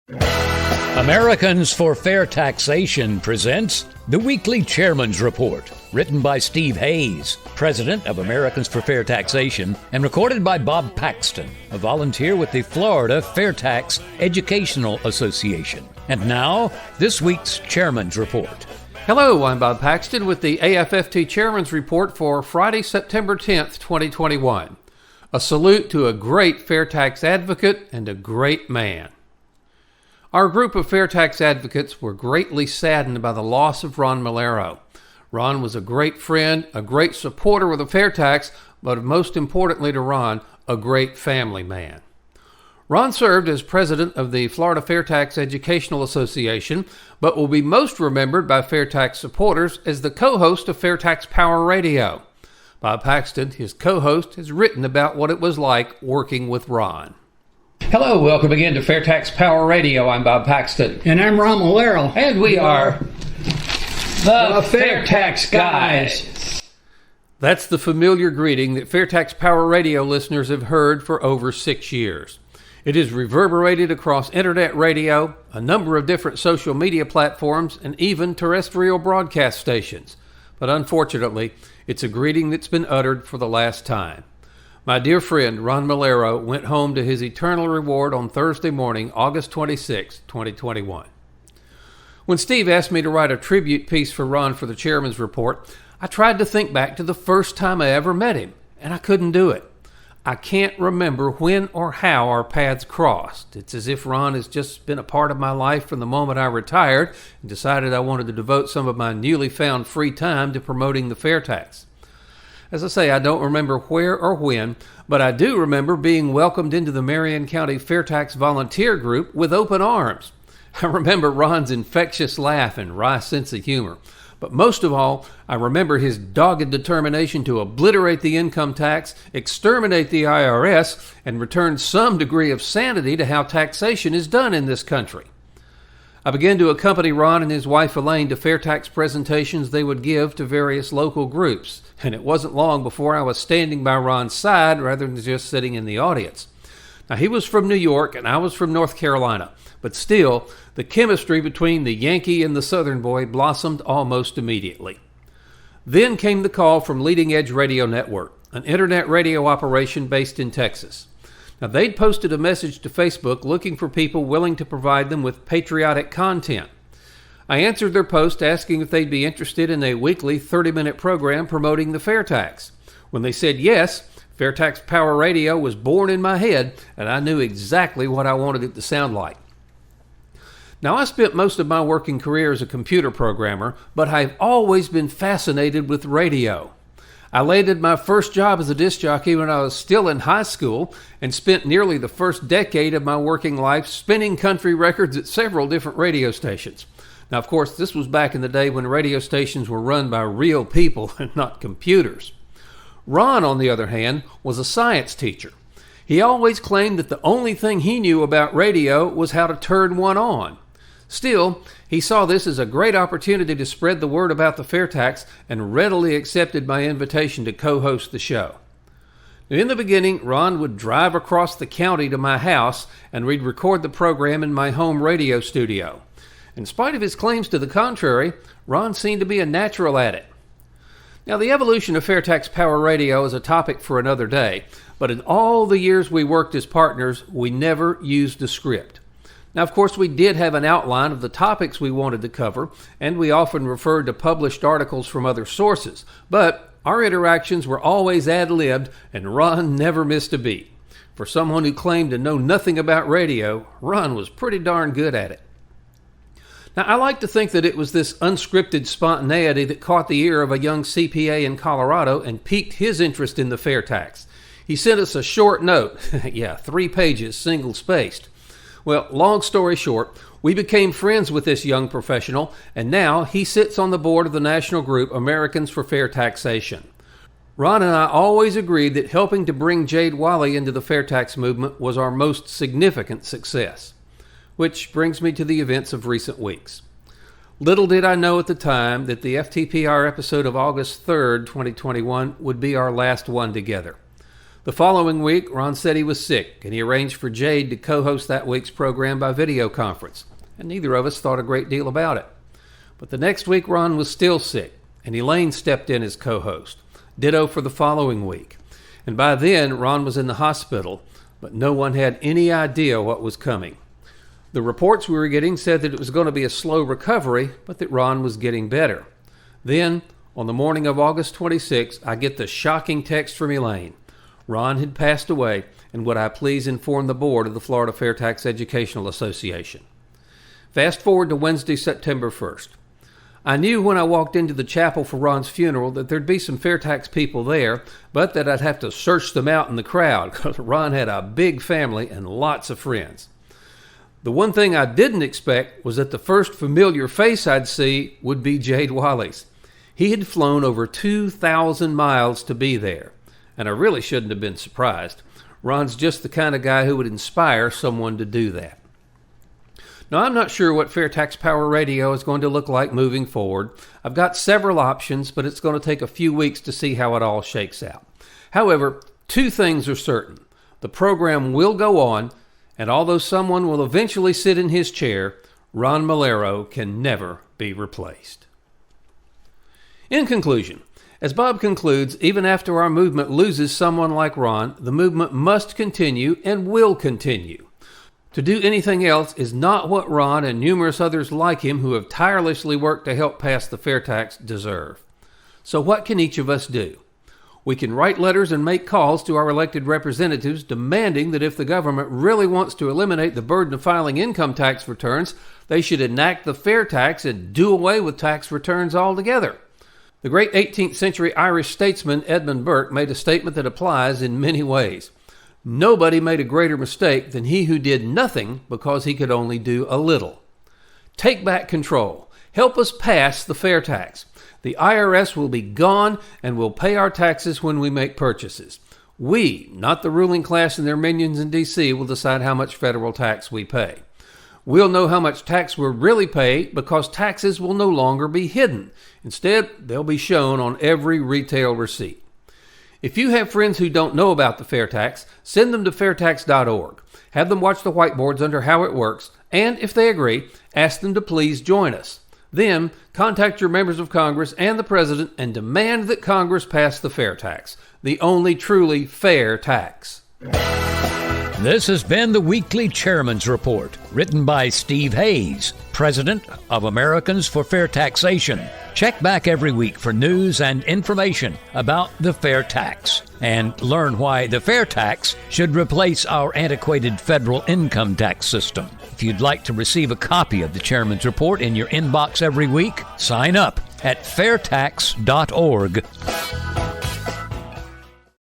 Americans for Fair Taxation presents the Weekly Chairman's Report, written by Steve Hayes, president of Americans for Fair Taxation, and recorded by Bob Paxton, a volunteer with the Florida FAIRtax Educational Association. And now, this week's Chairman's Report. Hello, I'm Bob Paxton with the AFFT Chairman's Report for Friday, September 10th, 2021. A salute to a great FAIRtax advocate and a great man. Our group of FAIRtax advocates were greatly saddened by the loss of Ron Maiellaro. Ron was a great friend, a great supporter of the FAIRtax, but most importantly to Ron, a great family man. Ron served as president of the Florida FAIRtax Educational Association, but will be most remembered by FAIRtax supporters as the co-host of FAIRtax Power Radio. Bob Paxton, his co-host, has written about what it was like working with Ron. Hello, welcome again to FAIRtax Power Radio. I'm Bob Paxton. And I'm Ron Maiellaro. And we are the FAIRtax Guys. That's the familiar greeting that FAIRtax Power Radio listeners have heard for over 6 years. It is reverberated across internet radio, a number of different social media platforms, and even terrestrial broadcast stations. But unfortunately, it's a greeting that's been uttered for the last time. My dear friend, Ron Maiellaro, went home to his eternal reward on Thursday morning, August 26, 2021. When Steve asked me to write a tribute piece for Ron for the Chairman's Report, I tried to think back to the first time I ever met him, and I couldn't do it. I can't remember when or how our paths crossed. It's as if Ron has just been a part of my life from the moment I retired and decided I wanted to devote some of my newly found free time to promoting the FAIRtax. As I say, I don't remember where or when, but I do remember being welcomed into the Marion County FAIRtax volunteer group with open arms. I remember Ron's infectious laugh and wry sense of humor. But most of all, I remember his dogged determination to obliterate the income tax, exterminate the IRS, and return some degree of sanity to how taxation is done in this country. I began to accompany Ron and his wife Elaine to FAIRtax presentations they would give to various local groups, and it wasn't long before I was standing by Ron's side rather than just sitting in the audience. Now, he was from New York and I was from North Carolina, but still, the chemistry between the Yankee and the Southern boy blossomed almost immediately. Then came the call from Leading Edge Radio Network, an internet radio operation based in Texas. Now, they'd posted a message to Facebook looking for people willing to provide them with patriotic content. I answered their post asking if they'd be interested in a weekly 30-minute program promoting the FAIRtax. When they said yes, FAIRtax Power Radio was born in my head, and I knew exactly what I wanted it to sound like. Now, I spent most of my working career as a computer programmer, but I've always been fascinated with radio. I landed my first job as a disc jockey when I was still in high school and spent nearly the first decade of my working life spinning country records at several different radio stations. Now, of course, this was back in the day when radio stations were run by real people and not computers. Ron, on the other hand, was a science teacher. He always claimed that the only thing he knew about radio was how to turn one on. Still, he saw this as a great opportunity to spread the word about the FAIRtax and readily accepted my invitation to co-host the show. In the beginning, Ron would drive across the county to my house and we'd record the program in my home radio studio. In spite of his claims to the contrary, Ron seemed to be a natural at it. Now, the evolution of FAIRtax Power Radio is a topic for another day, but in all the years we worked as partners, we never used a script. Now, of course, we did have an outline of the topics we wanted to cover, and we often referred to published articles from other sources, but our interactions were always ad-libbed, and Ron never missed a beat. For someone who claimed to know nothing about radio, Ron was pretty darn good at it. Now, I like to think that it was this unscripted spontaneity that caught the ear of a young CPA in Colorado and piqued his interest in the FAIRtax. He sent us a short note, 3 pages, single-spaced. Well, long story short, we became friends with this young professional, and now he sits on the board of the national group Americans for Fair Taxation. Ron and I always agreed that helping to bring Jade Wally into the FAIRtax movement was our most significant success. Which brings me to the events of recent weeks. Little did I know at the time that the FTPR episode of August 3rd, 2021 would be our last one together. The following week, Ron said he was sick, and he arranged for Jade to co-host that week's program by video conference, and neither of us thought a great deal about it. But the next week, Ron was still sick, and Elaine stepped in as co-host. Ditto for the following week. And by then, Ron was in the hospital, but no one had any idea what was coming. The reports we were getting said that it was going to be a slow recovery, but that Ron was getting better. Then, on the morning of August 26, I get the shocking text from Elaine. Ron had passed away, and would I please inform the board of the Florida FAIRtax Educational Association. Fast forward to Wednesday, September 1st. I knew when I walked into the chapel for Ron's funeral that there'd be some FAIRtax people there, but that I'd have to search them out in the crowd, because Ron had a big family and lots of friends. The one thing I didn't expect was that the first familiar face I'd see would be Jade Wally's. He had flown over 2,000 miles to be there. And I really shouldn't have been surprised. Ron's just the kind of guy who would inspire someone to do that. Now, I'm not sure what FAIRtax Power Radio is going to look like moving forward. I've got several options, but it's going to take a few weeks to see how it all shakes out. However, two things are certain. The program will go on, and although someone will eventually sit in his chair, Ron Maiellaro can never be replaced. In conclusion, as Bob concludes, even after our movement loses someone like Ron, the movement must continue and will continue. To do anything else is not what Ron and numerous others like him who have tirelessly worked to help pass the FAIRtax deserve. So what can each of us do? We can write letters and make calls to our elected representatives demanding that if the government really wants to eliminate the burden of filing income tax returns, they should enact the FAIRtax and do away with tax returns altogether. The great 18th century Irish statesman Edmund Burke made a statement that applies in many ways. Nobody made a greater mistake than he who did nothing because he could only do a little. Take back control. Help us pass the FAIRtax. The IRS will be gone and we'll pay our taxes when we make purchases. We, not the ruling class and their minions in D.C., will decide how much federal tax we pay. We'll know how much tax we're really paid because taxes will no longer be hidden. Instead, they'll be shown on every retail receipt. If you have friends who don't know about the FAIRtax, send them to fairtax.org. Have them watch the whiteboards under how it works, and if they agree, ask them to please join us. Then, contact your members of Congress and the President and demand that Congress pass the FAIRtax, the only truly fair tax. This has been the Weekly Chairman's Report, written by Steve Hayes, President of Americans for Fair Taxation. Check back every week for news and information about the fair tax and learn why the fair tax should replace our antiquated federal income tax system. If you'd like to receive a copy of the Chairman's Report in your inbox every week, sign up at fairtax.org.